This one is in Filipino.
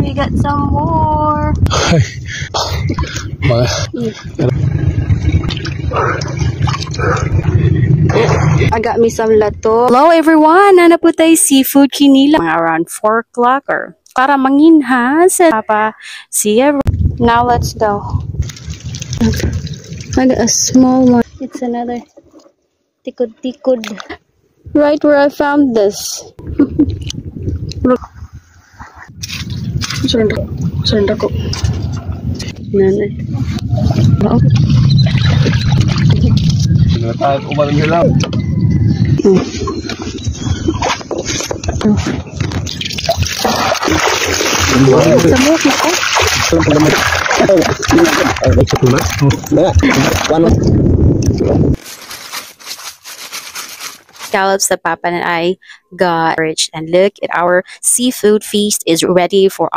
We got some more. I got me some lato. Hello everyone! Nana po tayo seafood kinila. Around 4 o'clock or para manginha sa Papa. See ya. Now let's go. I got a small one. It's another tikod. Right where I found this. Look. Sanda ko. Nanay. Oh. Tayo umalan nyo lang. Scallops that Papa and I got rich, and look at our seafood feast is ready for